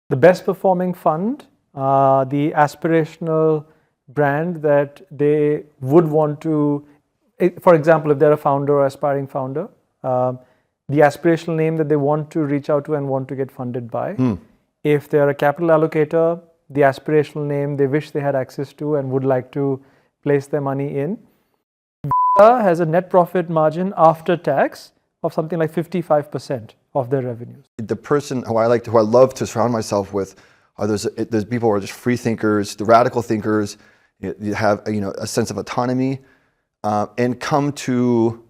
the best performing fund, the aspirational brand that they would want to, for example, if they're a founder or aspiring founder, the aspirational name that they want to reach out to and want to get funded by. If they're a capital allocator, the aspirational name they wish they had access to and would like to place their money in. Visa has a net profit margin after tax of something like 55% of their revenues. The person who I love to surround myself with are those people who are just free thinkers, the radical thinkers. You have a sense of autonomy and come to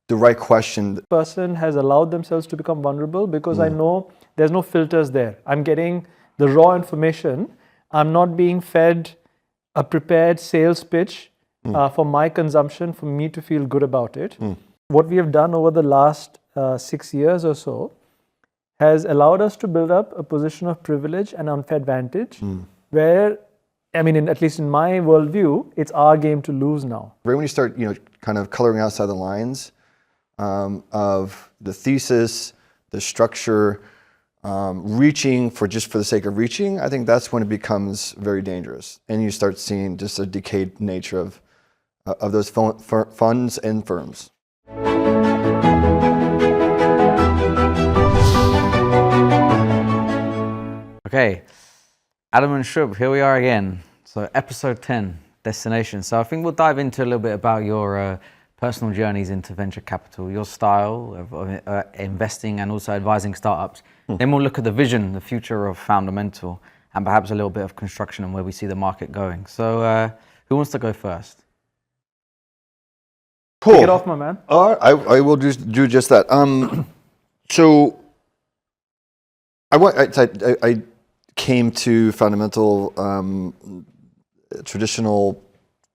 the right question. The person has allowed themselves to become vulnerable because I know there's no filters there. I'm getting the raw information. I'm not being fed a prepared sales pitch for my consumption, for me to feel good about it. What we have done over the last 6 years or so has allowed us to build up a position of privilege and unfair advantage where, at least in my worldview, it's our game to lose now. Right when you start, kind of coloring outside the lines of the thesis, the structure, reaching for the sake of reaching, I think that's when it becomes very dangerous. And you start seeing just a decayed nature of those funds and firms. Okay, Adam and Shub, here we are again. So episode 10, Destination. So I think we'll dive into a little bit about your personal journeys into venture capital, your style of investing and also advising startups. Then we'll look at the vision, the future of Foundamental, and perhaps a little bit of construction and where we see the market going. So who wants to go first? Cool. Take it off, my man. I will do just that. So I came to Foundamental traditional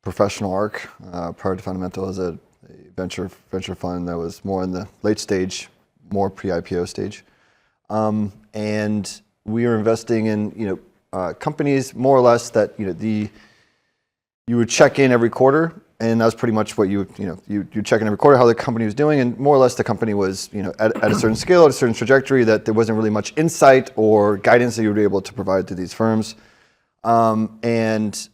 professional arc. Prior to Foundamental as a venture fund that was more in the late stage, more pre-IPO stage, and we were investing in companies more or less that you would check in every quarter. And that's pretty much what you check in every quarter how the company was doing, and more or less the company was at a certain scale, at a certain trajectory, that there wasn't really much insight or guidance that you would be able to provide to these firms, and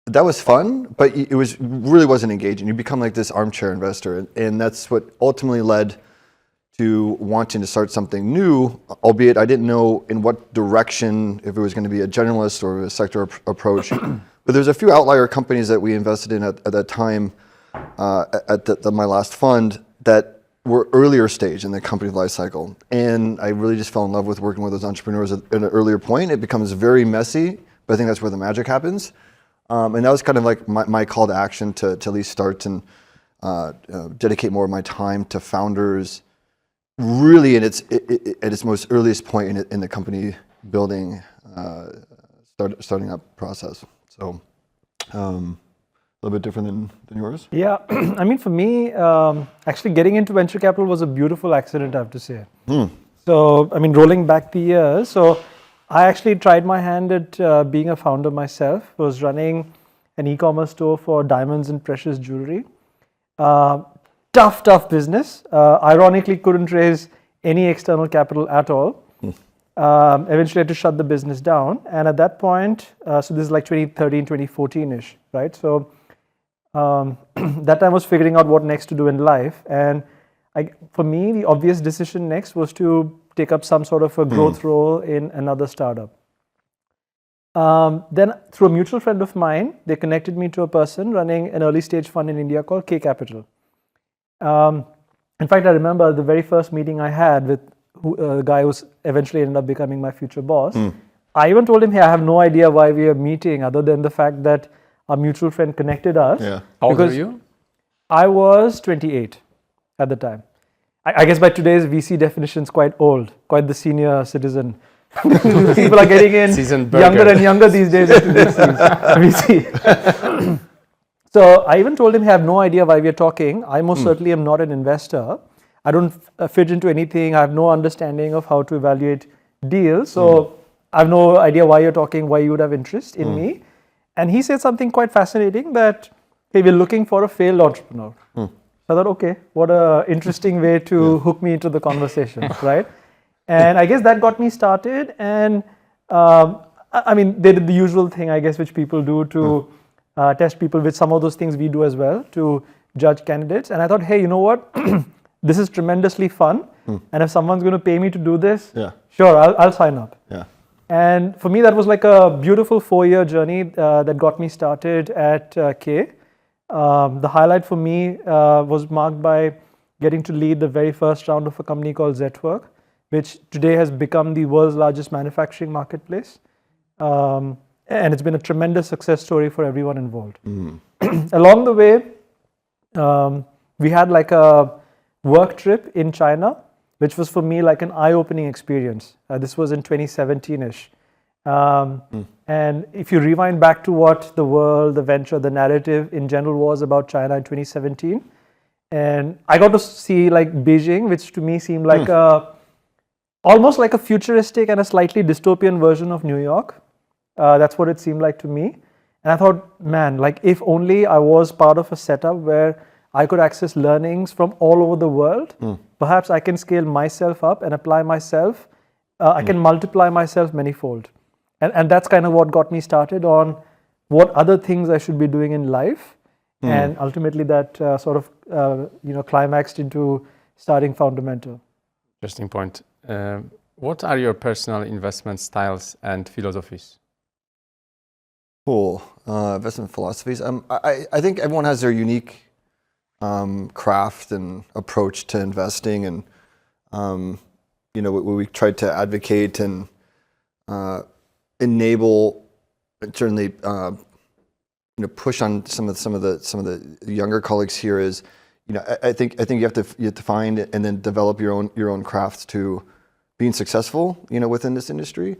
that was fun, but it really wasn't engaging. You become like this armchair investor, and that's what ultimately led to wanting to start something new. Albeit I didn't know in what direction, if it was going to be a generalist or a sector approach. But there's a few outlier companies that we invested in at that time, at my last fund, that were earlier stage in the company's life cycle. And I really just fell in love with working with those entrepreneurs at an earlier point. It becomes very messy, but I think that's where the magic happens. And that was kind of like my call to action to at least start and dedicate more of my time to founders, really at its most earliest point in the company building, starting up process. So, a little bit different than yours? Yeah, for me, actually getting into venture capital was a beautiful accident, I have to say. So, rolling back the years, so I actually tried my hand at being a founder myself. I was running an e-commerce store for diamonds and precious jewelry. Tough business. Ironically, couldn't raise any external capital at all. Eventually had to shut the business down, and at that point, so this is like 2013, 2014-ish, right? So that time I was figuring out what next to do in life, and for me, the obvious decision next was to take up some sort of a growth role in another startup. Then through a mutual friend of mine, they connected me to a person running an early stage fund in India called K Capital. In fact, I remember the very first meeting I had with a guy who eventually ended up becoming my future boss. I even told him, hey, I have no idea why we are meeting other than the fact that our mutual friend connected us. Yeah. How old were you? I was 28 at the time. I guess by today's VC definitions, quite old, quite the senior citizen. People are getting in younger and younger these days into VC. So I even told him, hey, I have no idea why we are talking. I most certainly am not an investor. I don't fit into anything. I have no understanding of how to evaluate deals. So I have no idea why you're talking, why you would have interest in me. And he said something quite fascinating that, hey, we're looking for a failed entrepreneur. So I thought, okay, what an interesting way to hook me into the conversation, right? And I guess that got me started. And I mean, they did the usual thing, I guess, which people do to test people with some of those things we do as well to judge candidates. And I thought, hey, you know what? This is tremendously fun. And if someone's going to pay me to do this, sure, I'll sign up. Yeah. And for me, that was like a beautiful 4-year journey that got me started at K. The highlight for me was marked by getting to lead the very first round of a company called Zetwork, which today has become the world's largest manufacturing marketplace. And it's been a tremendous success story for everyone involved. Along the way, we had like a work trip in China, which was for me like an eye-opening experience. This was in 2017-ish. And if you rewind back to what the world, the venture, the narrative in general was about China in 2017, and I got to see like Beijing, which to me seemed like almost like a futuristic and a slightly dystopian version of New York. That's what it seemed like to me. And I thought, man, like if only I was part of a setup where I could access learnings from all over the world, perhaps I can scale myself up and apply myself. I can multiply myself manyfold. And that's kind of what got me started on what other things I should be doing in life. And ultimately that sort of, climaxed into starting Foundamental. Interesting point. What are your personal investment styles and philosophies? Cool. Investment philosophies. I think everyone has their unique craft and approach to investing, and we tried to advocate and enable, certainly push on some of the younger colleagues here is, I think you have to find and then develop your own craft to being successful, within this industry.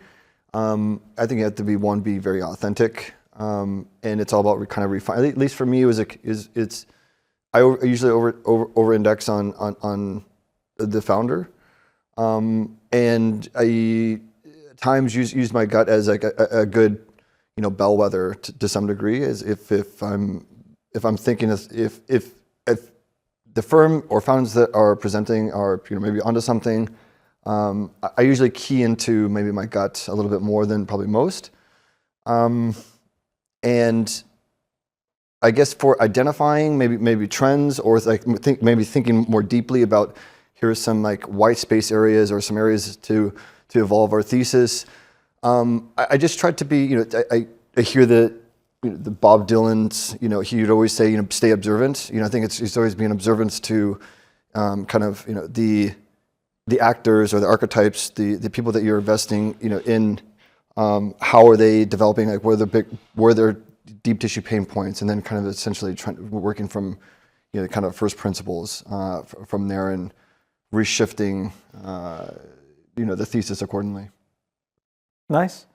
I think you have to be very authentic, and it's all about kind of refine. At least for me, I usually over index on the founder, and I at times use my gut as like a good bellwether to some degree, as if I'm thinking if the firm or founders that are presenting are maybe onto something. I usually key into maybe my gut a little bit more than probably most. And I guess for identifying maybe trends, or like thinking more deeply about, here are some like white space areas or some areas to evolve our thesis. I just tried to be, I hear the Bob Dylan's, he'd always say, stay observant. I think it's always been observance to kind of, the actors or the archetypes, the people that you're investing, in, how are they developing, like where their deep tissue pain points, and then kind of essentially working from, kind of first principles from there, and reshifting, the thesis accordingly. Nice.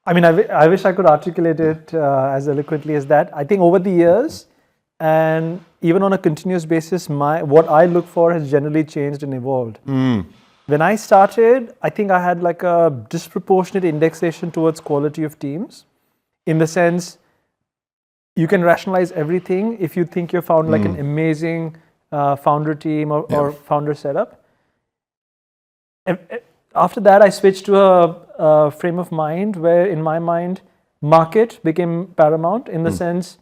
I mean, I wish I could articulate it as eloquently as that. I think over the years, and even on a continuous basis, what I look for has generally changed and evolved. When I started, I think I had like a disproportionate indexation towards quality of teams, in the sense you can rationalize everything if you think you found like an amazing founder team or founder setup. After that, I switched to a frame of mind where, in my mind, market became paramount, in the sense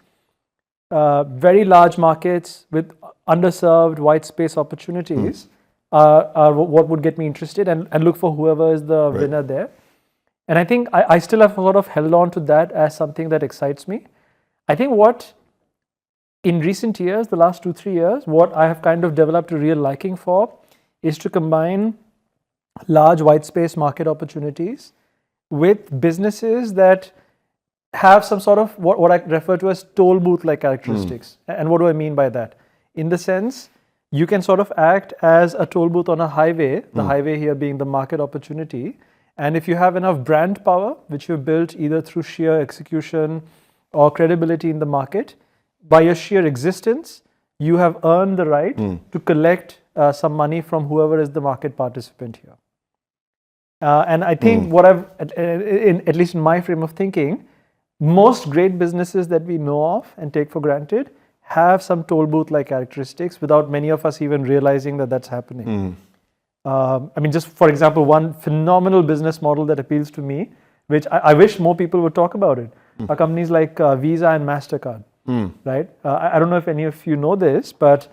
very large markets with underserved white space opportunities are what would get me interested, and look for whoever is the winner there. And I think I still have sort of held on to that as something that excites me. I think what in recent years, the last 2-3 years, what I have kind of developed a real liking for is to combine large white space market opportunities with businesses that have some sort of what I refer to as toll booth-like characteristics. And what do I mean by that? In the sense, you can sort of act as a toll booth on a highway, the highway here being the market opportunity. And if you have enough brand power, which you've built either through sheer execution or credibility in the market, by your sheer existence, you have earned the right to collect some money from whoever is the market participant here. And I think what I've, at least in my frame of thinking, most great businesses that we know of and take for granted have some toll booth-like characteristics without many of us even realizing that that's happening. I mean, just for example, one phenomenal business model that appeals to me, which I wish more people would talk about it, are companies like Visa and MasterCard, right? I don't know if any of you know this, but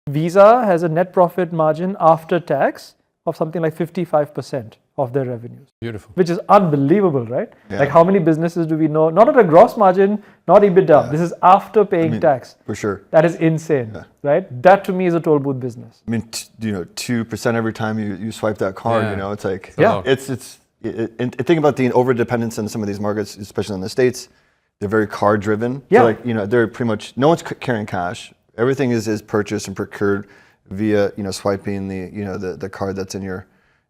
Visa has a net profit margin after tax of something like 55% of their revenues. Beautiful. Which is unbelievable, right? Yeah. Like how many businesses do we know? Not at a gross margin, not EBITDA. This is after paying tax. For sure. That is insane, right? That to me is a toll booth business. I mean, 2% every time you swipe that card, it's like, Yeah. And think about the over-dependence in some of these markets, especially in the States. They're very card-driven. Yeah. So like, they're pretty much, no one's carrying cash. Everything is purchased and procured via, swiping the card that's in your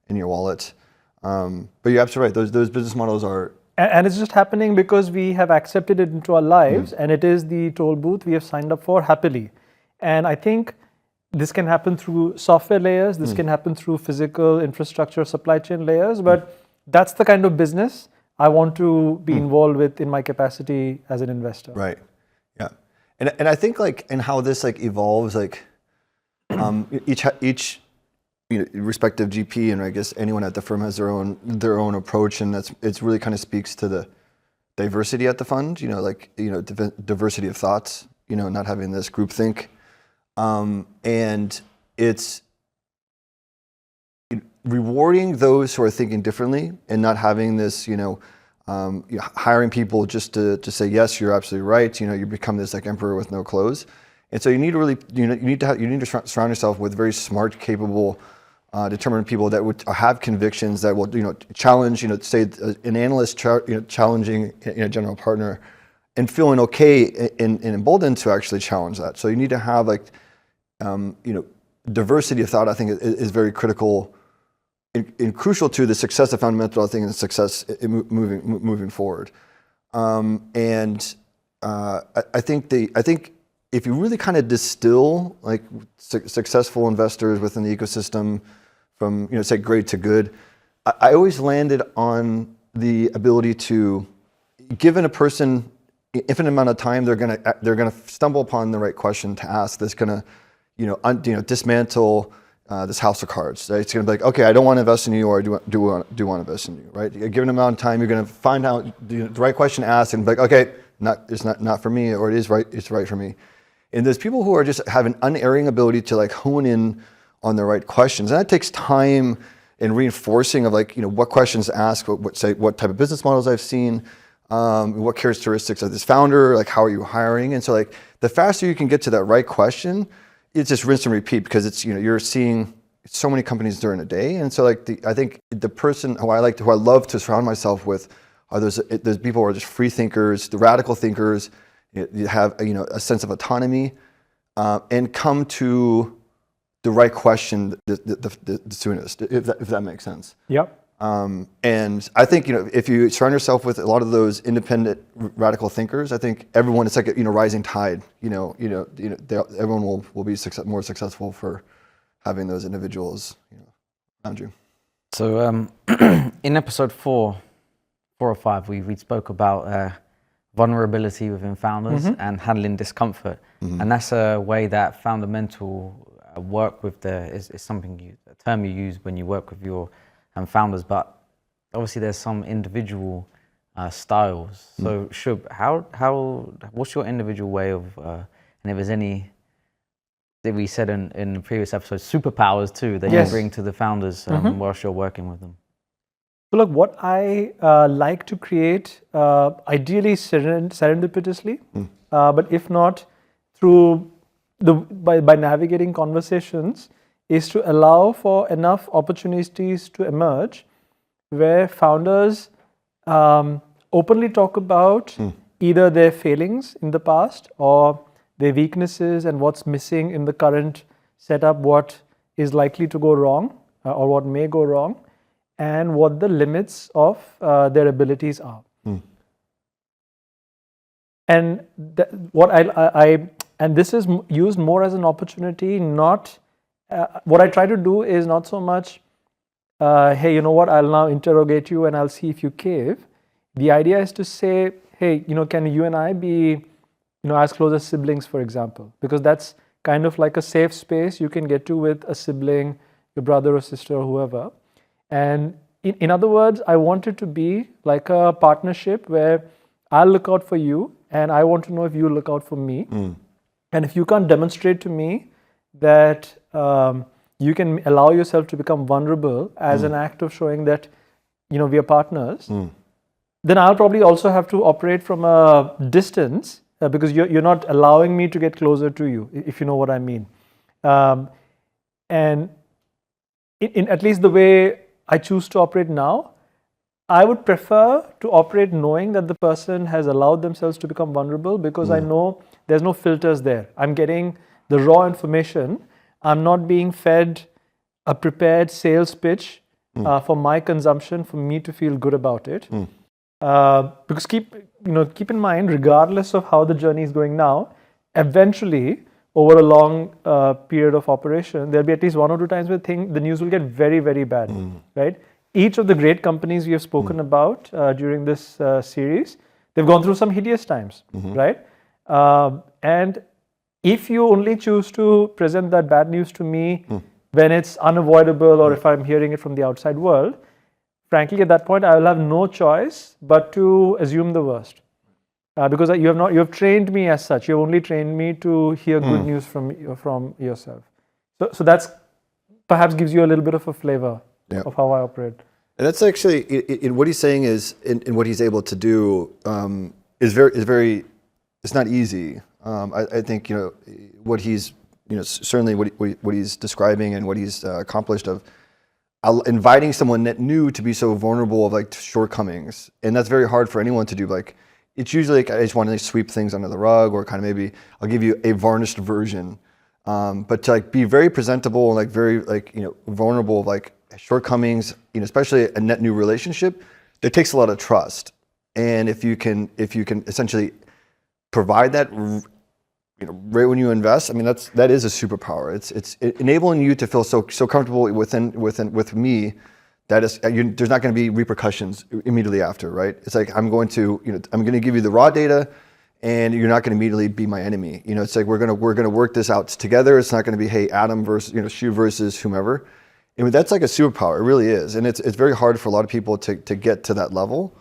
wallet. But you're absolutely right. Those business models are. And it's just happening because we have accepted it into our lives, and it is the toll booth we have signed up for happily. And I think this can happen through software layers. This can happen through physical infrastructure, supply chain layers. But that's the kind of business I want to be involved with in my capacity as an investor. Right. Yeah. And I think like in how this like evolves, like each respective GP and I guess anyone at the firm has their own approach, and it's really kind of speaks to the diversity at the fund. Diversity of thoughts. Not having this groupthink, and it's rewarding those who are thinking differently and not having this, hiring people just to say yes, you're absolutely right. You become this like emperor with no clothes, and so you need to really, you need to surround yourself with very smart, capable, determined people that would have convictions that will, challenge, say an analyst, challenging a general partner, and feeling okay and emboldened to actually challenge that. So you need to have like, diversity of thought. I think is very critical. And crucial to the success of Foundamental, I think, and the success moving forward. I think if you really kind of distill like successful investors within the ecosystem from say great to good, I always landed on the ability to, given a person infinite amount of time, they're gonna stumble upon the right question to ask that's gonna dismantle this house of cards. Right? It's going to be like, okay, I don't want to invest in you, or do want to invest in you, right? A given amount of time, you're going to find out the right question to ask and be like, okay, it's not for me, or it is right, it's right for me. And there's people who are just have an unerring ability to like hone in on the right questions, and that takes time and reinforcing of like what questions to ask, what type of business models I've seen, what characteristics of this founder, like how are you hiring, and so like the faster you can get to that right question, it's just rinse and repeat, because it's you're seeing so many companies during a day, and so like I think the person who I love to surround myself with are those people who are just free thinkers, the radical thinkers. You have a sense of autonomy, and come to the right question the soonest, if that makes sense. Yep. And I think if you surround yourself with a lot of those independent radical thinkers, I think everyone, it's like a rising tide. Everyone will be more successful for having those individuals around you. So in episode 4 or 5, we spoke about vulnerability within founders and handling discomfort, and that's a way that Foundamental work with is something a term you use when you work with your founders, but obviously there's some individual styles. So Shub, what's your individual way of, and if there's any that we said in the previous episodes, superpowers too that you bring to the founders whilst you're working with them? So look, what I like to create, ideally serendipitously, but if not, through by navigating conversations, is to allow for enough opportunities to emerge where founders openly talk about either their failings in the past or their weaknesses and what's missing in the current setup, what is likely to go wrong or what may go wrong, and what the limits of their abilities are. And and this is used more as an opportunity, not what I try to do is not so much, hey, you know what, I'll now interrogate you and I'll see if you cave. The idea is to say, hey, can you and I be, as close as siblings, for example, because that's kind of like a safe space you can get to with a sibling, your brother or sister or whoever. And in other words, I want it to be like a partnership where I'll look out for you and I want to know if you look out for me. And if you can't demonstrate to me that you can allow yourself to become vulnerable as an act of showing that, we are partners, then I'll probably also have to operate from a distance because you're not allowing me to get closer to you, if you know what I mean. And in at least the way I choose to operate now, I would prefer to operate knowing that the person has allowed themselves to become vulnerable because I know there's no filters there. I'm getting the raw information. I'm not being fed a prepared sales pitch for my consumption, for me to feel good about it. Because keep in mind, regardless of how the journey is going now, eventually, over a long period of operation, there'll be at least one or two times where the news will get very, very bad, right? Each of the great companies we have spoken about during this series, they've gone through some hideous times, right? And if you only choose to present that bad news to me when it's unavoidable or if I'm hearing it from the outside world, frankly, at that point, I will have no choice but to assume the worst. Because you have trained me as such. You've only trained me to hear good news from yourself. So that's perhaps gives you a little bit of a flavor of how I operate. And that's actually, in what he's saying is, in what he's able to do, is very, it's not easy. I think, what he's, certainly what he's describing and what he's accomplished of inviting someone net new to be so vulnerable of like shortcomings. And that's very hard for anyone to do. Like, it's usually like, I just want to sweep things under the rug, or kind of maybe I'll give you a varnished version. But to like be very presentable and like very like, vulnerable of like shortcomings, especially a net new relationship, it takes a lot of trust. And if you can essentially provide that, right when you invest, I mean, that is a superpower. It's enabling you to feel so comfortable with me that is, there's not going to be repercussions immediately after, right? It's like I'm going to give you the raw data, and you're not going to immediately be my enemy. It's like we're going to work this out together. It's not going to be, hey, Adam versus Shu versus whomever. I mean, that's like a superpower. It really is, and it's very hard for a lot of people to get to that level.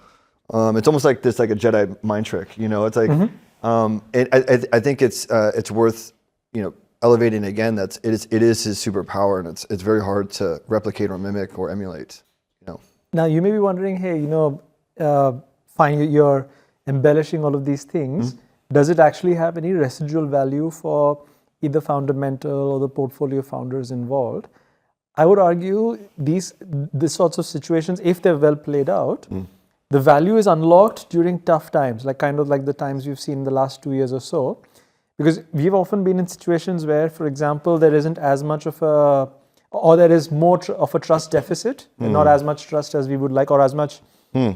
It's almost like this, like a Jedi mind trick. It's like, I think it's worth elevating again. It is his superpower, and it's very hard to replicate or mimic or emulate. Now you may be wondering, hey, fine, you're embellishing all of these things. Does it actually have any residual value for either Foundamental or the portfolio founders involved? I would argue these sorts of situations, if they're well played out, the value is unlocked during tough times, like kind of like the times we've seen in the last 2 years or so. Because we've often been in situations where, for example, there isn't as much of or there is more of a trust deficit, and not as much trust as we would like, or as much as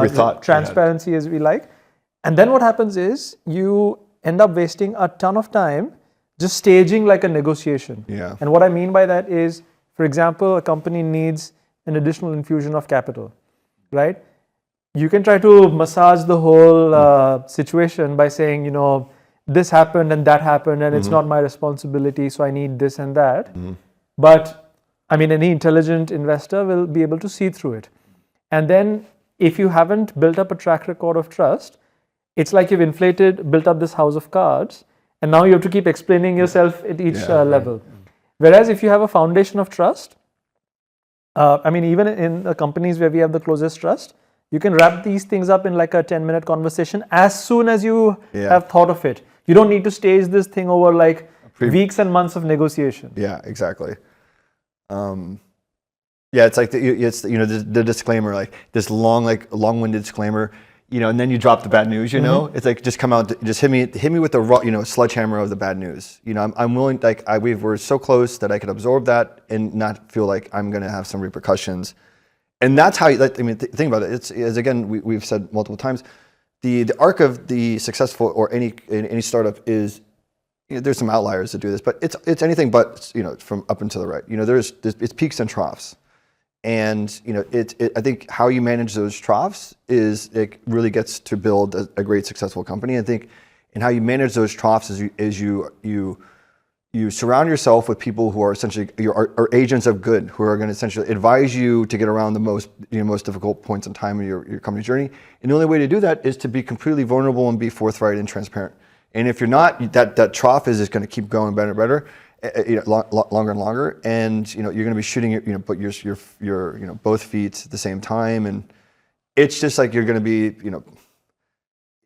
we thought transparency as we like. And then what happens is you end up wasting a ton of time just staging like a negotiation. Yeah. And what I mean by that is, for example, a company needs an additional infusion of capital, right? You can try to massage the whole situation by saying, this happened and that happened, and it's not my responsibility, so I need this and that. But I mean, any intelligent investor will be able to see through it. And then if you haven't built up a track record of trust, it's like you've built up this house of cards, and now you have to keep explaining yourself at each level. Whereas if you have a foundation of trust, I mean, even in the companies where we have the closest trust, you can wrap these things up in like a 10-minute conversation as soon as you have thought of it. You don't need to stage this thing over like weeks and months of negotiation. Yeah, exactly. It's like the disclaimer, like this long-winded disclaimer, and then you drop the bad news. It's like just come out, just hit me with the raw, sledgehammer of the bad news. I'm willing, like we're so close that I could absorb that and not feel like I'm going to have some repercussions. And that's how think about it. It's as again we've said multiple times, the arc of the successful or any startup is, there's some outliers that do this, but it's anything but from up and to the right. It's peaks and troughs, and I think how you manage those troughs it really gets to build a great successful company. I think, and how you manage those troughs is you you surround yourself with people who are essentially are agents of good, who are going to essentially advise you to get around the most difficult points in time in your company journey. And the only way to do that is to be completely vulnerable and be forthright and transparent. And if you're not, that trough is just going to keep going better and better, longer and longer. And you're going to be shooting but your both feet at the same time, and it's just like you're going to be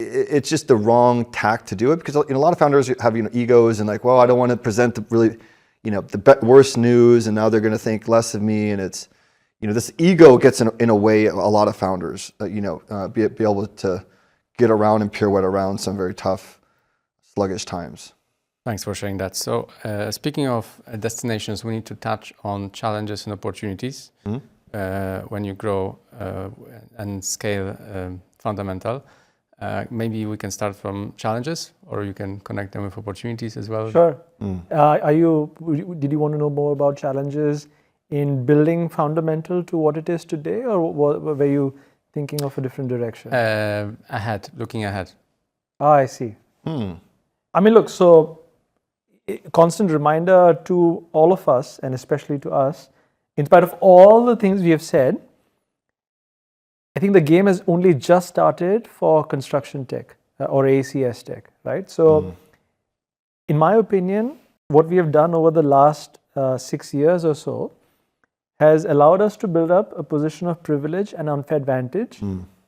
it's just the wrong tack to do it, because a lot of founders have egos and like, well, I don't want to present the really the worst news, and now they're going to think less of me, and it's this ego gets in a way of a lot of founders be able to get around and pirouette around some very tough, sluggish times. Thanks for sharing that. So speaking of destinations, we need to touch on challenges and opportunities when you grow and scale Fundamental. Maybe we can start from challenges, or you can connect them with opportunities as well. Sure. Did you want to know more about challenges in building Fundamental to what it is today, or were you thinking of a different direction? Looking ahead. I see. I mean, look, so constant reminder to all of us, and especially to us, in spite of all the things we have said, I think the game has only just started for construction tech or ACS tech, right? So in my opinion, what we have done over the last 6 years or so has allowed us to build up a position of privilege and unfair advantage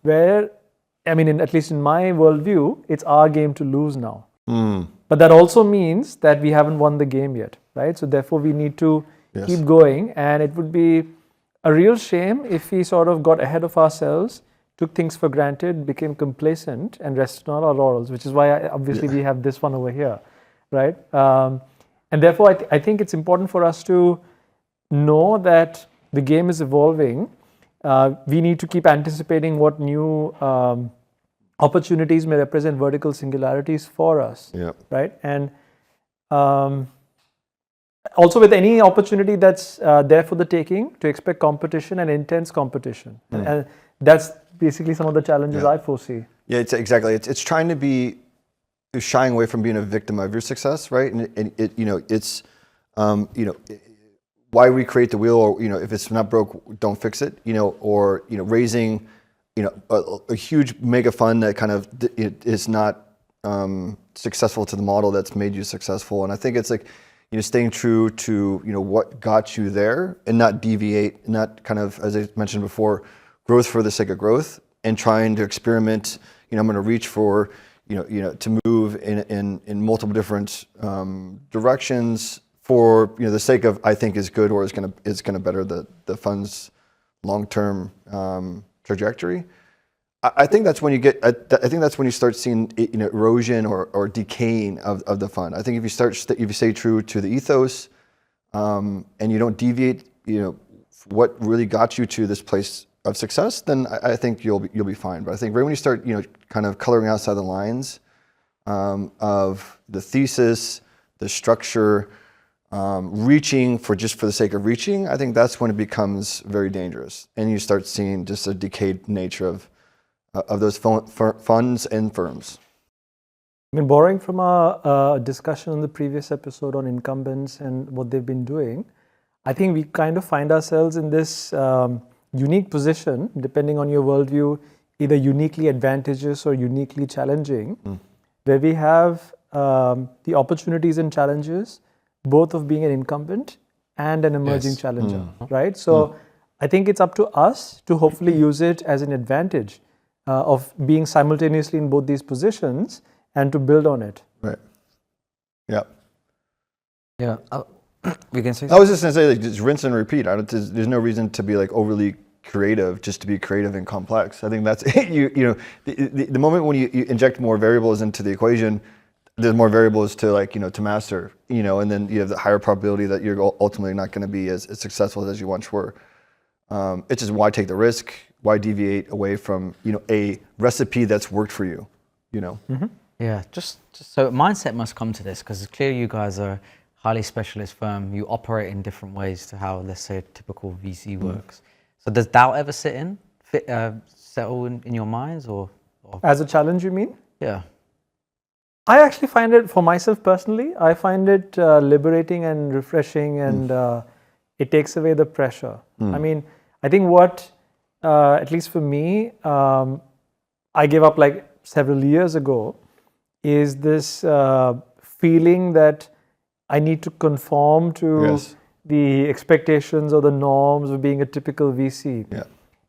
where, I mean, at least in my worldview, it's our game to lose now. But that also means that we haven't won the game yet, right? So therefore we need to keep going, and it would be a real shame if we sort of got ahead of ourselves, took things for granted, became complacent, and rested on our laurels, which is why obviously we have this one over here, right? And therefore I think it's important for us to know that the game is evolving. We need to keep anticipating what new opportunities may represent vertical singularities for us, right? And also with any opportunity that's there for the taking, to expect competition and intense competition. And that's basically some of the challenges I foresee. Yeah, it's trying to be shying away from being a victim of your success, right? And it's why recreate the wheel, or if it's not broke, don't fix it. Or raising a huge mega fund that kind of is not successful to the model that's made you successful. And I think it's like staying true to what got you there, and not deviate, not kind of, as I mentioned before, growth for the sake of growth, and trying to experiment. I'm going to reach for to move in multiple different directions for the sake of, I think, is good, or is going to better the fund's long-term trajectory. I think that's when you get. I think that's when you start seeing erosion or decaying of the fund. I think if you stay true to the ethos, and you don't deviate, what really got you to this place of success, then I think you'll be fine. But I think right when you start kind of coloring outside the lines of the thesis, the structure, reaching for the sake of reaching, I think that's when it becomes very dangerous, and you start seeing just a decayed nature of those funds and firms. I mean, borrowing from our discussion in the previous episode on incumbents and what they've been doing, I think we kind of find ourselves in this unique position, depending on your worldview, either uniquely advantageous or uniquely challenging, where we have the opportunities and challenges, both of being an incumbent and an emerging challenger, right? So I think it's up to us to hopefully use it as an advantage of being simultaneously in both these positions and to build on it. Right. Yeah. Yeah. We can say. I was just gonna say, like, just rinse and repeat. There's no reason to be like overly creative just to be creative and complex. I think that's the moment when you inject more variables into the equation, there's more variables to to master. And then you have the higher probability that you're ultimately not going to be as successful as you once were. It's just, why take the risk? Why deviate away from a recipe that's worked for you? Yeah, just so mindset must come to this, because clearly you guys are a highly specialist firm. You operate in different ways to how, let's say, a typical VC works. So does doubt ever settle in your minds, or as a challenge, you mean? Yeah. I actually find it, for myself personally, I find it liberating and refreshing, and it takes away the pressure. I mean, I think what, at least for me, I gave up like several years ago, is this feeling that I need to conform to Yes. the expectations or the norms of being a typical VC. Yeah.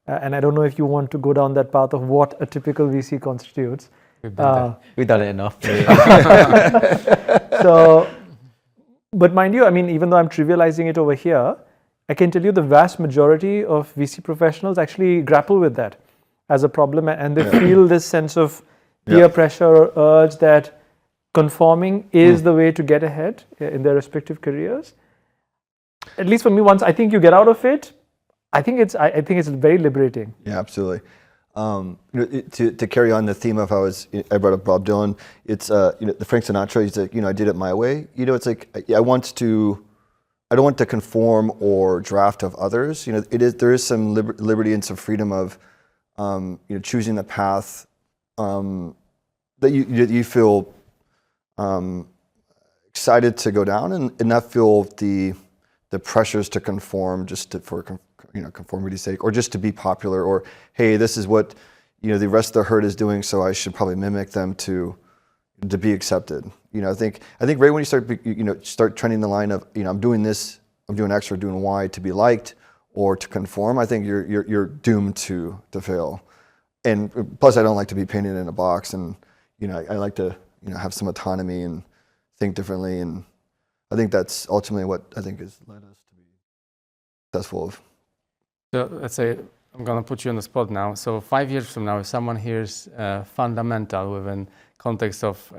And I don't know if you want to go down that path of what a typical VC constitutes. We've been there. We've done it enough. So, but mind you, I mean, even though I'm trivializing it over here, I can tell you the vast majority of VC professionals actually grapple with that as a problem, and they feel this sense of peer pressure or urge that conforming is the way to get ahead in their respective careers. At least for me, once I think you get out of it, I think it's very liberating. Yeah, absolutely. To carry on the theme of how I brought up Bob Dylan, it's the Frank Sinatra. He's like, I did it my way. It's like I don't want to conform or draft of others. There is some liberty and some freedom of choosing the path that you feel excited to go down, and not feel the pressures to conform for conformity's sake, or just to be popular, or hey, this is what the rest of the herd is doing, so I should probably mimic them to be accepted. I think right when you start trending the line of I'm doing this, I'm doing X or doing Y to be liked or to conform, I think you're doomed to fail. And plus, I don't like to be painted in a box, and I like to have some autonomy and think differently, and I think that's ultimately what I think has led us to be successful. So let's say I'm going to put you on the spot now. So 5 years from now, if someone hears Fundamental within context of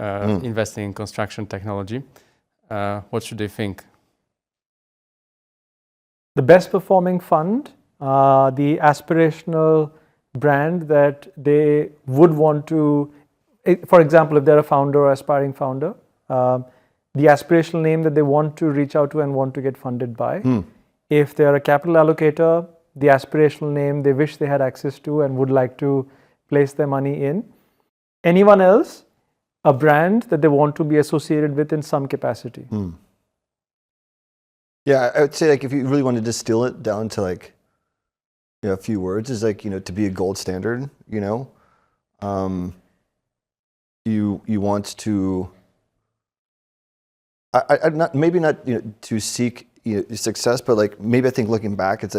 investing in construction technology, what should they think? The best performing fund, the aspirational brand that they would want to, for example, if they're a founder or aspiring founder, the aspirational name that they want to reach out to and want to get funded by. If they're a capital allocator, the aspirational name they wish they had access to and would like to place their money in. Anyone else, a brand that they want to be associated with in some capacity. Yeah, I would say if you really want to distill it down to a few words, is to be a gold standard. You want to. Maybe not to seek success, but maybe I think looking back, it's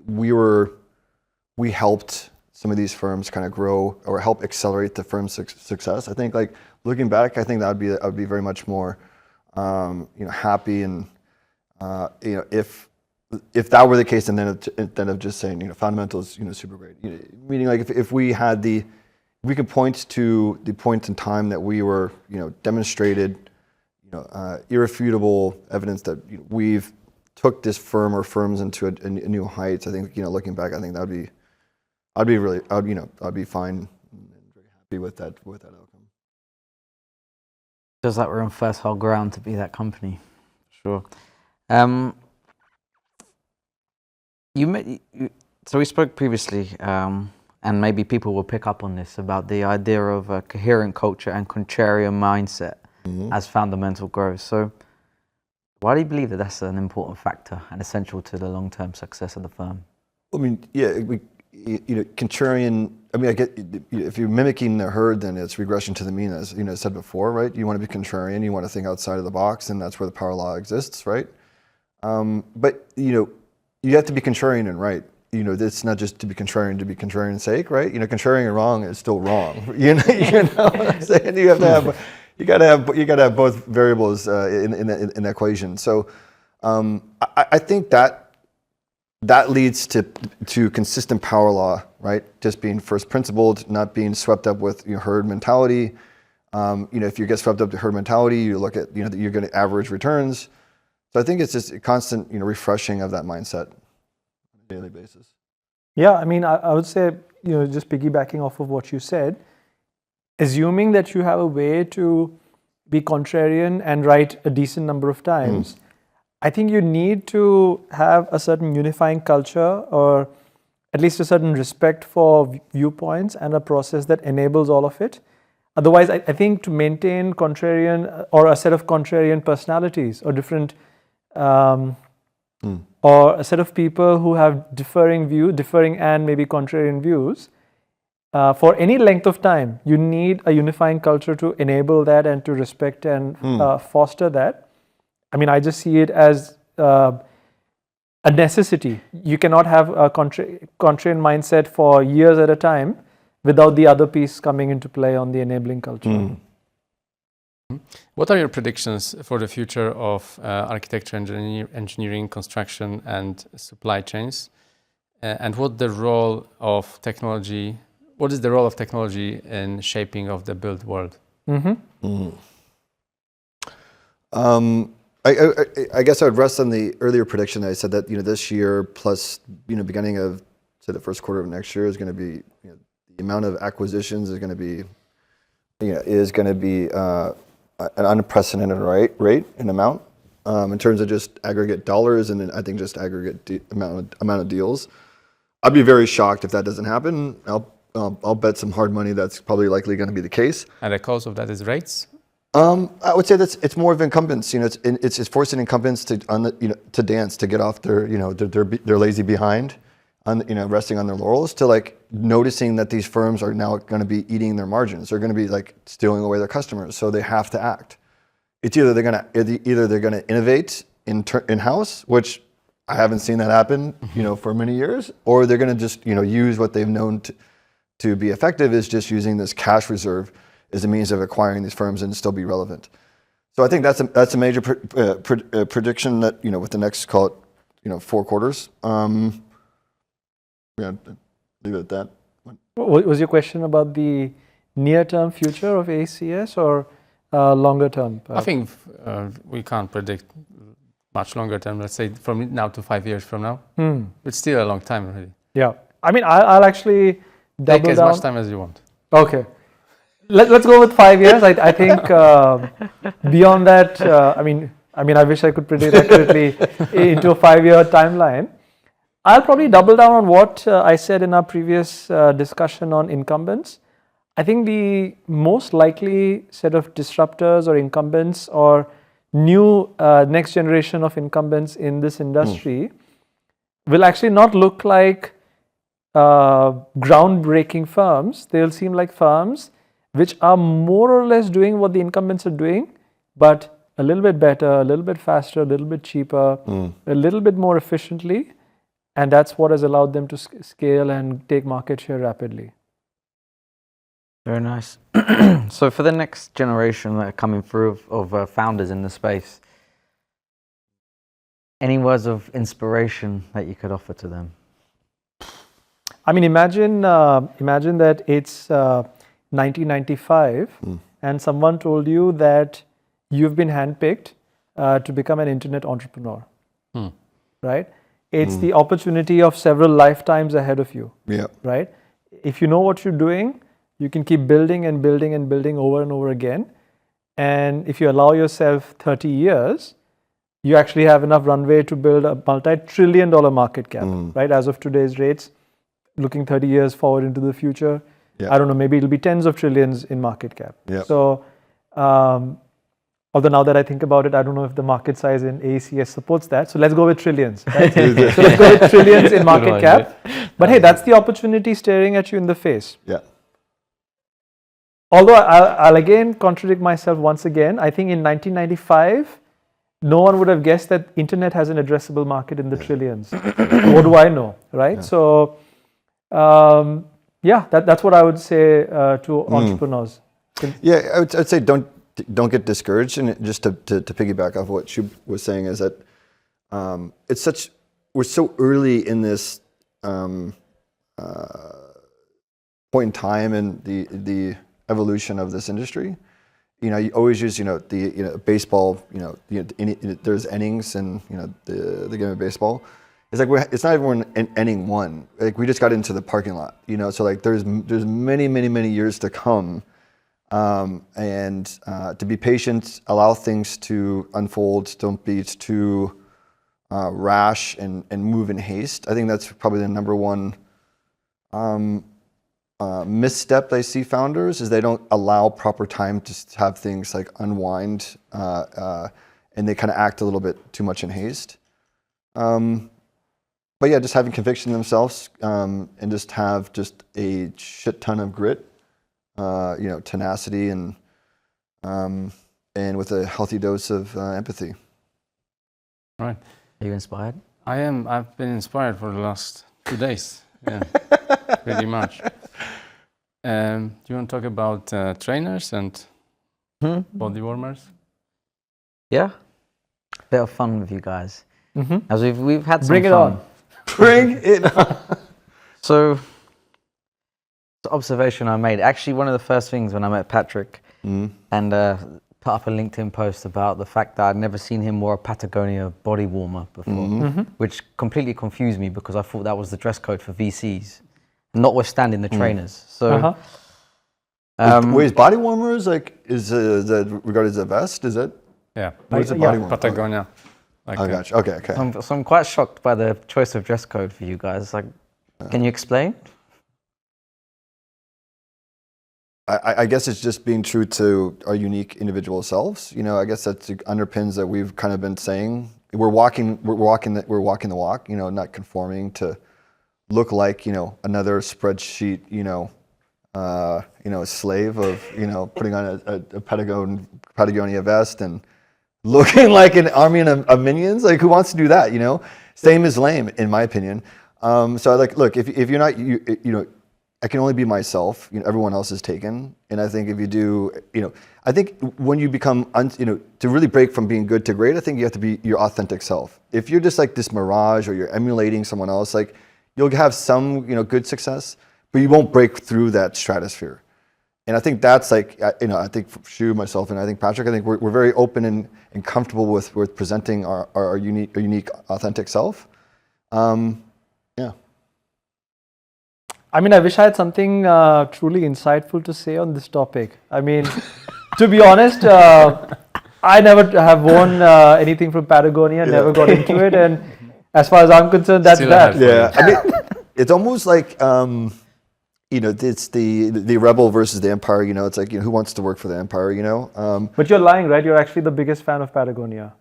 we helped some of these firms kind of grow or help accelerate the firm's success. I think looking back, I think I would be very much more happy, and if that were the case, and then instead of just saying Fundamental is super great, meaning if we could point to the point in time that we were demonstrated irrefutable evidence that we've took this firm or firms into a new heights. I think looking back, I think I'd be fine and very happy with that outcome. Feels like we're on fertile ground to be that company. Sure. So we spoke previously, and maybe people will pick up on this, about the idea of a coherent culture and contrarian mindset as Fundamental grows. So why do you believe that that's an important factor and essential to the long-term success of the firm? I mean, yeah, contrarian. I mean, I get if you're mimicking the herd, then it's regression to the mean, as I said before, right? You want to be contrarian, you want to think outside of the box, and that's where the power law exists, right? But you have to be contrarian and right. It's not just to be contrarian's sake, right? Contrarian and wrong is still wrong. You know what I'm saying? You gotta have both variables in the equation. So I think that leads to consistent power law, right? Just being first principled, not being swept up with herd mentality. If you get swept up to herd mentality, you look at that you're going to average returns. So I think it's just a constant refreshing of that mindset on a daily basis. Yeah, I mean, I would say just piggybacking off of what you said, assuming that you have a way to be contrarian and right a decent number of times, I think you need to have a certain unifying culture, or at least a certain respect for viewpoints and a process that enables all of it. Otherwise, I think to maintain contrarian or a set of contrarian personalities or different or a set of people who have differing and maybe contrarian views, for any length of time, you need a unifying culture to enable that and to respect and foster that. I mean, I just see it as a necessity. You cannot have a contrarian mindset for years at a time without the other piece coming into play on the enabling culture. What are your predictions for the future of architecture, engineering, construction, and supply chains? And what is the role of technology in shaping of the built world? I guess I would rest on the earlier prediction. I said that this year plus beginning of the first quarter of next year is going to be the amount of acquisitions is going to be an unprecedented rate in amount in terms of just aggregate dollars, and then I think just aggregate amount of deals. I'd be very shocked if that doesn't happen. I'll bet some hard money that's probably likely going to be the case. And the cause of that is rates? I would say that it's more of incumbents. It's forcing incumbents to dance, to get off their lazy behind, resting on their laurels, to noticing that these firms are now going to be eating their margins. They're going to be stealing away their customers, so they have to act. It's either they're going to innovate in-house, which I haven't seen that happen, for many years, or they're going to just use what they've known to be effective, is just using this cash reserve as a means of acquiring these firms and still be relevant. So I think that's a major prediction that with the next, call it 4 quarters. Leave it at that. What was your question about the near-term future of ACS or longer term? I think we can't predict much longer term. Let's say from now to 5 years from now. It's still a long time, really. Yeah, I mean, I'll actually double take as down. much time as you want. Okay. Let's go with 5 years. I think beyond that, I mean, I wish I could predict accurately into a 5-year timeline. I'll probably double down on what I said in our previous discussion on incumbents. I think the most likely set of disruptors or incumbents or new next generation of incumbents in this industry will actually not look like groundbreaking firms. They'll seem like firms which are more or less doing what the incumbents are doing, but a little bit better, a little bit faster, a little bit cheaper, a little bit more efficiently. And that's what has allowed them to scale and take market share rapidly. Very nice. So for the next generation that are coming through of founders in the space, any words of inspiration that you could offer to them? I mean, imagine that it's 1995 and someone told you that you've been handpicked to become an internet entrepreneur, right? It's the opportunity of several lifetimes ahead of you, right? If you know what you're doing, you can keep building and building and building over and over again. And if you allow yourself 30 years, you actually have enough runway to build a multi-trillion-dollar market cap, right? As of today's rates, looking 30 years forward into the future, I don't know, maybe it'll be tens of trillions in market cap. So, although now that I think about it, I don't know if the market size in ACS supports that. So let's go with trillions. Right? So let's go with trillions in market cap. But hey, that's the opportunity staring at you in the face. Although I'll again contradict myself once again. I think in 1995, no one would have guessed that internet has an addressable market in the trillions. What do I know, right? So, that's what I would say to entrepreneurs. I'd say don't get discouraged. And just to piggyback off what Shub was saying is that we're so early in this point in time in the evolution of this industry. You always use baseball. There's innings and the game of baseball. It's like it's not even in inning one. Like we just got into the parking lot. So there's many years to come. And to be patient, allow things to unfold. Don't be too rash and move in haste. I think that's probably the number one misstep I see founders is they don't allow proper time to have things like unwind, and they kind of act a little bit too much in haste. But yeah, just having conviction in themselves, and just have just a shit ton of grit, tenacity, and with a healthy dose of empathy. Right. Are you inspired? I am. I've been inspired for the last 2 days. Yeah, pretty much. Do you want to talk about trainers and body warmers? Yeah. Bit of fun with you guys. Mm-hmm. As we've had some Bring it fun. on. Bring it on. So, the observation I made, actually one of the first things when I met Patrick, and put up a LinkedIn post about the fact that I'd never seen him wear a Patagonia body warmer before, which completely confused me because I thought that was the dress code for VCs, notwithstanding the trainers. So, Wait, is body warmers is that regarded as a vest? Is it? Yeah. What is a body warmer? Patagonia. Like I got you. Okay. So I'm quite shocked by the choice of dress code for you guys. Like, can you explain? I guess it's just being true to our unique individual selves. I guess that underpins that we've kind of been saying we're walking the walk. Not conforming to look like another spreadsheet. Slave of putting on a Patagonia vest and looking like an army of minions. Like, who wants to do that? Same is lame, in my opinion. So look, if you're not I can only be myself. Everyone else is taken. And I think if you do, I think when you become, to really break from being good to great, I think you have to be your authentic self. If you're just like this mirage or you're emulating someone else, like you'll have some, good success, but you won't break through that stratosphere. And I think that's like, I think for Shu, myself, and I think Patrick, I think we're very open and comfortable with presenting our unique, authentic self. Yeah. I mean, I wish I had something truly insightful to say on this topic. I mean, to be honest, I never have worn anything from Patagonia, never got into it. And as far as I'm concerned, that's Still that. Yeah. I mean, it's almost like, it's the rebel versus the empire, it's like, who wants to work for the empire, But you're lying, right? You're actually the biggest fan of Patagonia.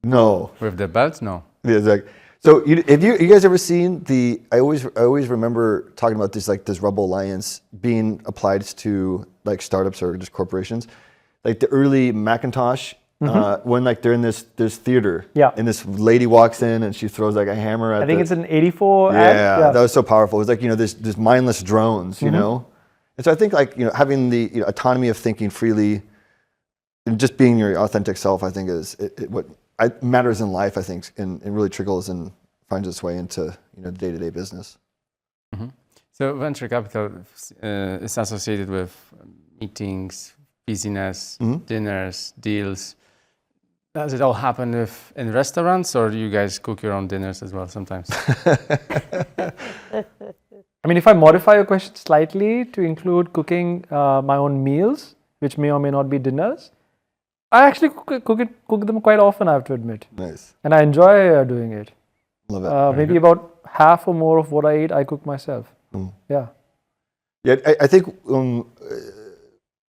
No. with the belt? No. Yeah, it's like, so have you guys ever seen I always remember talking about this Rebel Alliance being applied to like startups or just corporations, like the early Macintosh, when like they're in this theater, and this lady walks in and she throws like a hammer at I think it's an 84 ad. Yeah, that was so powerful. It was like, this mindless drones, And so I think like, having the autonomy of thinking freely and just being your authentic self, I think is what matters in life, I think, and really trickles and finds its way into, the day-to-day business. Mm-hmm. So venture capital is associated with meetings, business, dinners, deals. Does it all happen in restaurants, or do you guys cook your own dinners as well sometimes? I mean, if I modify your question slightly to include cooking my own meals, which may or may not be dinners, I actually cook them quite often, I have to admit. Nice. And I enjoy doing it. Love it. Maybe about half or more of what I eat, I cook myself. Yeah. Yeah, I think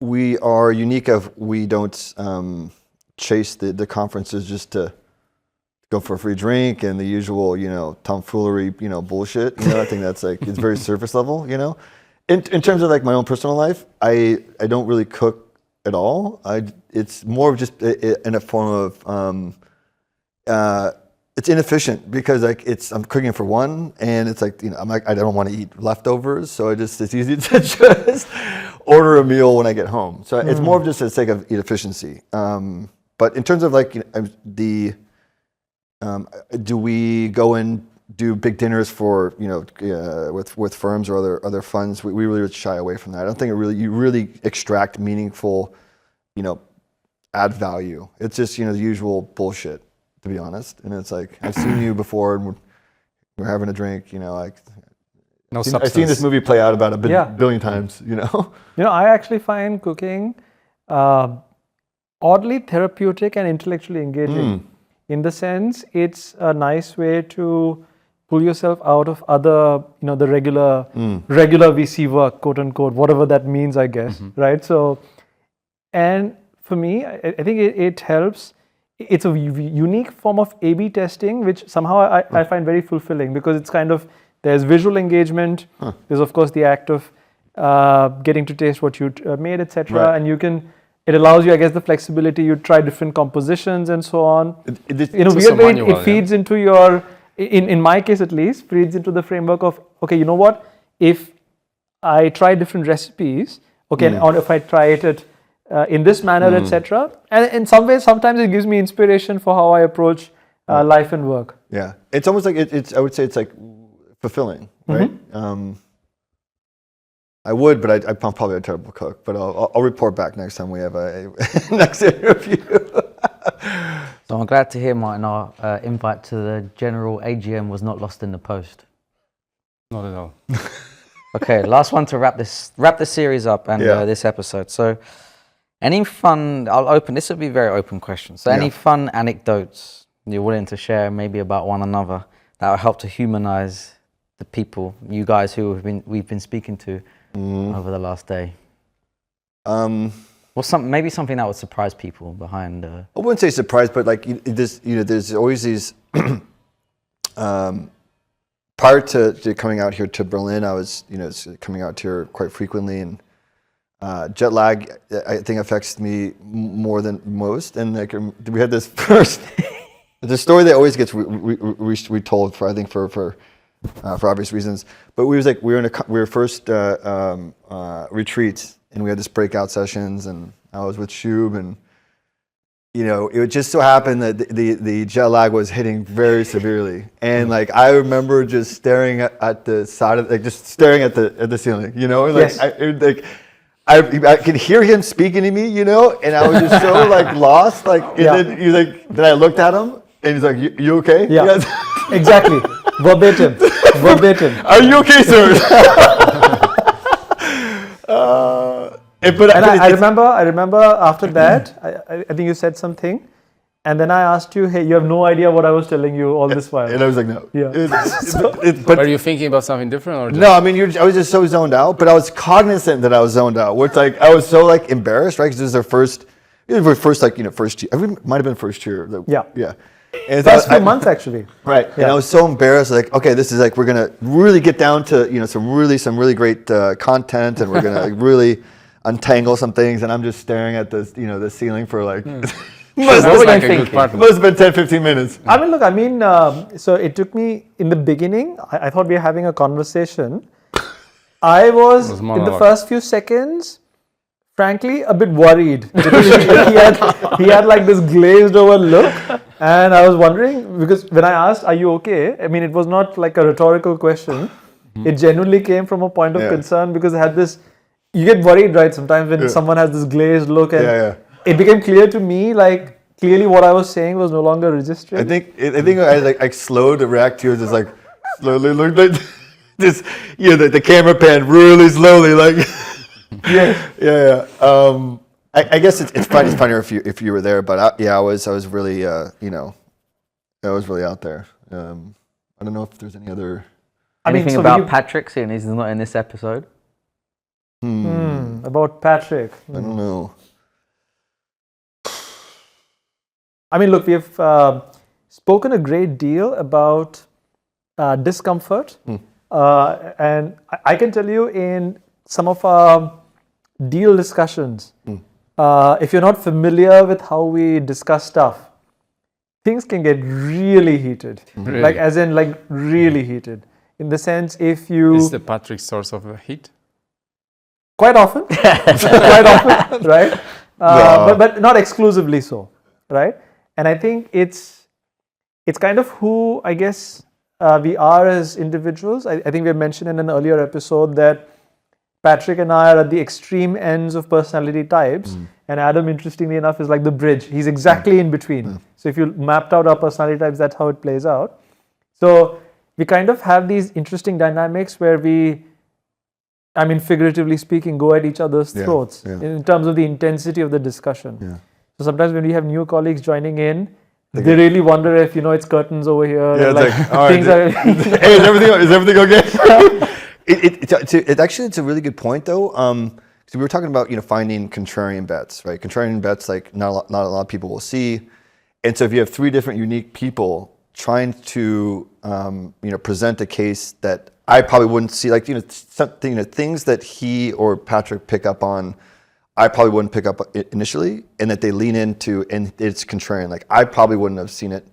we are unique of we don't chase the conferences just to go for a free drink and the usual, tomfoolery, bullshit. I think that's like, it's very surface level, In terms of like my own personal life, I don't really cook at all. It's more of just in a form of, it's inefficient because like I'm cooking for one, and it's like, I'm like, I don't want to eat leftovers, so it's easy to just order a meal when I get home. So it's more of just for the sake of efficiency. But in terms of like do we go and do big dinners for with firms or other funds? We really shy away from that. I don't think you really extract meaningful, add value. It's just the usual bullshit, to be honest. And it's like, I've seen you before, and we're having a drink. Like No I've substance. seen this movie play out about a Yeah. billion times. I actually find cooking oddly therapeutic and intellectually engaging. In the sense, it's a nice way to pull yourself out of other, the regular VC work, quote unquote, whatever that means, I guess, right? So, and for me, I think it helps. It's a unique form of A/B testing, which somehow I find very fulfilling, because it's kind of, there's visual engagement, there's of course the act of getting to taste what you made, etc. And it allows you, I guess, the flexibility. You try different compositions and so on. In a weird way, it feeds into your, in my case at least, feeds into the framework of, okay, you know what? If I try different recipes, okay, or if I try it in this manner, etc. And in some ways, sometimes it gives me inspiration for how I approach life and work. Yeah, it's almost like it's. I would say it's like fulfilling, right? I would, but I'm probably a terrible cook. But I'll report back next time we have a next interview. So I'm glad to hear, Martin, our invite to the general AGM was not lost in the post. Not at all. Okay, last one to wrap the series up and this episode. So, any fun? This will be a very open question. So, any fun anecdotes you're willing to share, maybe about one another, that will help to humanize the people, you guys who we've been speaking to over the last day? Well, maybe something that would surprise people behind. I wouldn't say surprise, but like there's always these. Prior to coming out here to Berlin, I was coming out here quite frequently, and jet lag I think affects me more than most. And like we had this first, the story that always gets retold for obvious reasons. But we were first retreat, and we had this breakout sessions, and I was with Shub, and it just so happened that the jet lag was hitting very severely, and like I remember just staring at the side of, like just staring at the ceiling, like yes. I could hear him speaking to me, and I was just so like lost, like then I looked at him, and he's like, "You okay?" Yeah, exactly. Verbatim. Are you okay, sir? I remember after that, I think you said something, and then I asked you, "Hey, you have no idea what I was telling you all this while." And I was like, "No." Yeah. But were you thinking about something different, or just? No? I mean, I was just so zoned out, but I was cognizant that I was zoned out. Where it's like I was so like embarrassed, right? Because this is our first year. It might have been first year. Yeah. And First few months actually. Right. Yeah. And I was so embarrassed, like, okay, this is like, we're going to really get down to, some really great content, and we're going to really untangle some things. And I'm just staring at the, the ceiling for like, must have been 10, 15 minutes. So it took me in the beginning, I thought we were having a conversation. I was in the first few seconds, frankly, a bit worried, because he had like this glazed over look. And I was wondering, because when I asked, "Are you okay?" I mean, it was not like a rhetorical question. It genuinely came from a point of concern, because I had this, you get worried, right? Sometimes when someone has this glazed look, and it became clear to me, like, clearly what I was saying was no longer registering. I think I slowed to react to it, just like, slowly looked like this, the camera pan really slowly, like, I guess it's funnier if you were there, but I was really I was really out there. I don't know if there's any other. Anything about Patrick, seeing he's not in this episode? About Patrick. I don't know. I mean, look, we have spoken a great deal about discomfort, and I can tell you in some of our deal discussions. If you're not familiar with how we discuss stuff, things can get really heated. Really? Like, as in, like, really heated. In the sense, if you... Is the Patrick source of heat? Quite often. Right? But not exclusively so, right? And I think it's kind of who, I guess, we are as individuals. I think we mentioned in an earlier episode that Patrick and I are at the extreme ends of personality types, and Adam, interestingly enough, is like the bridge. He's exactly in between. So if you mapped out our personality types, that's how it plays out. So we kind of have these interesting dynamics where we, figuratively speaking, go at each other's throats in terms of the intensity of the discussion. So sometimes when we have new colleagues joining in, They really wonder if it's curtains over here. Yeah, and it's like, all right, things are. hey, is everything okay? It's a really good point though. So we were talking about finding contrarian bets, right? Contrarian bets like not a lot of people will see, and so if you have three different unique people trying to present a case that I probably wouldn't see, like something things that he or Patrick pick up on, I probably wouldn't pick up initially, and that they lean into, and it's contrarian. Like I probably wouldn't have seen it,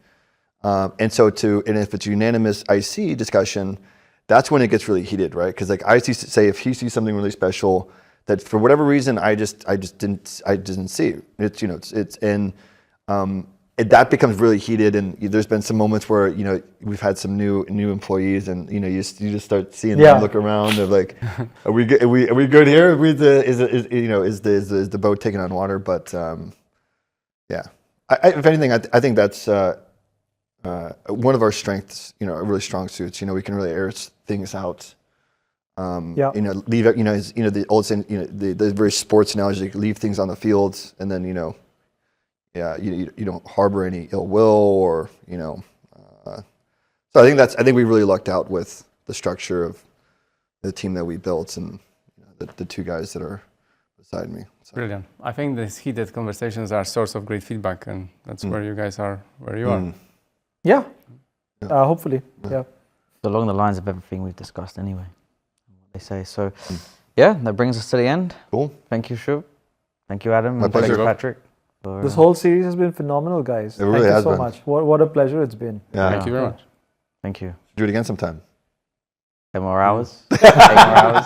and if it's unanimous IC discussion, that's when it gets really heated, right? Because like IC say if he sees something really special that for whatever reason I just didn't see. That becomes really heated, and there's been some moments where we've had some new employees, and you just start seeing them look around. They're like, "Are we good? Are we good here? Is the boat taking on water?" But if anything, I think that's one of our strengths. Really strong suits. We can really air things out. Leave the old saying, the very sports analogy, like leave things on the field, and then you don't harbor any ill will or so I think we really lucked out with the structure of the team that we built, and the two guys that are beside me. So. Brilliant. I think these heated conversations are a source of great feedback, and that's where you guys are where you are. Yeah. Hopefully. Yeah. Along the lines of everything we've discussed anyway, what they say. So that brings us to the end. Cool. Thank you, Shub. Thank you, Adam. My pleasure. Thank you, Patrick. This whole series has been phenomenal, guys. It really has Thank you so been. much. What a pleasure it's been. Yeah. Thank you very much. Thank you. Do it again sometime. 10 more hours. 8 more hours.